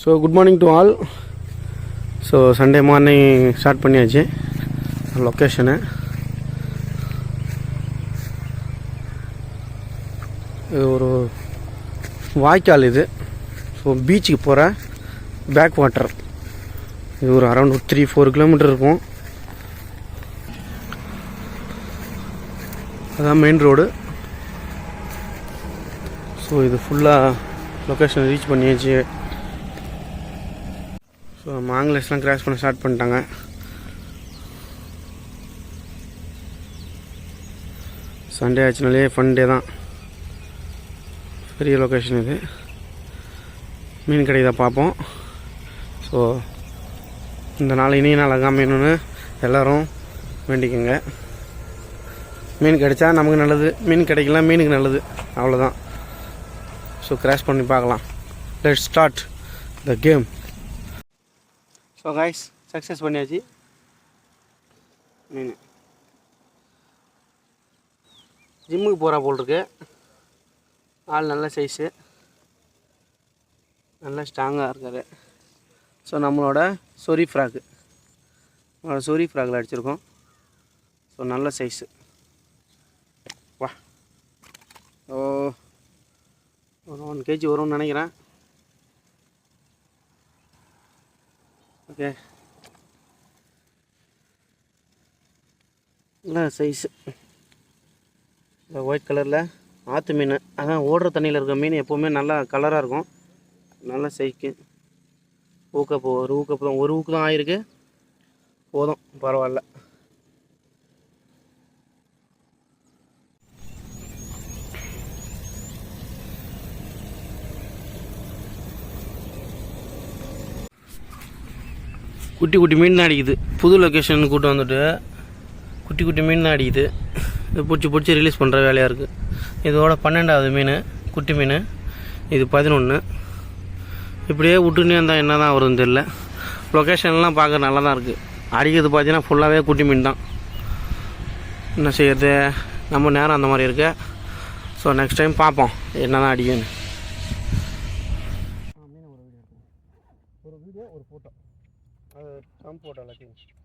So good morning to all. So Sunday morning start பண்ணியாச்சு location. இது ஒரு வாய்க்கால் இது. ஸோ பீச்சுக்கு போகிற பேக் வாட்டர். இது ஒரு அரௌண்ட் 3-4 கிலோமீட்டர் இருக்கும். அதான் மெயின் ரோடு. ஸோ இது ஃபுல்லாக லொக்கேஷன் ரீச் பண்ணியாச்சு. ஸோ நம்ம ஆங்கிலேஸ்லாம் கிராஸ் பண்ண ஸ்டார்ட் பண்ணிட்டாங்க. சண்டே ஆச்சுனாலே ஃபன் டே தான். பெரிய லொக்கேஷன் இது. மீன் கடை தான் பார்ப்போம். ஸோ இந்த நாள் இனிய நாள் அமையணும்னு எல்லோரும் வேண்டிக்கோங்க. மீன் கிடைச்சா நமக்கு நல்லது, மீன் கிடைக்கலாம் மீனுக்கு நல்லது, அவ்வளோதான். ஸோ கிராஸ் பண்ணி பார்க்கலாம். Let's start the game. So guys success பண்ணியாச்சு. மீன் ஜிம்முக்கு போகிறா போல் இருக்கு. ஆள் நல்ல சைஸு, நல்லா ஸ்ட்ராங்காக இருக்கார். ஸோ நம்மளோட சொரி ஃப்ராக்கு, நம்மளோட சொரி ஃப்ராக்கில் அடிச்சிருக்கோம். ஸோ நல்ல சைஸு. வா, ஓ ஒரு 1 kg வரும்னு நினைக்கிறேன். ஓகே, நல்ல சைஸு. இந்த ஒயிட் கலரில் ஆற்று மீன், அதான் ஓடுற தண்ணியில் இருக்க மீன் எப்போவுமே நல்லா கலராக இருக்கும். நல்ல சைக்கு. ஊக்கப்போ ஒரு ஊக்கு தான் ஆயிருக்கு. போதும், பரவாயில்ல. குட்டி குட்டி மீன் தான் அடிக்குது. புது லொக்கேஷன் கூட்டு வந்துட்டு குட்டி குட்டி மீன் தான் அடிக்குது. இது பிடிச்சி ரிலீஸ் பண்ணுற வேலையாக இருக்குது. இதோட 12வது மீன், குட்டி மீன். இது 11. இப்படியே விட்டுனே இருந்தால் என்ன தான் வருதுன்னு தெரியல. லொக்கேஷன்லாம் பார்க்க நல்லா தான் இருக்குது. அடிக்கிறது பார்த்தீங்கன்னா ஃபுல்லாகவே குட்டி மீன் தான். என்ன செய்யறது, நம்ம நேரம் அந்த மாதிரி இருக்கு. ஸோ நெக்ஸ்ட் டைம் பார்ப்போம் என்ன தான் அடிக்குன்னு. ஒரு வீடியோ ஒரு ஃபோட்டோ, அது கம் போட்டோ எல்லாத்தையும்.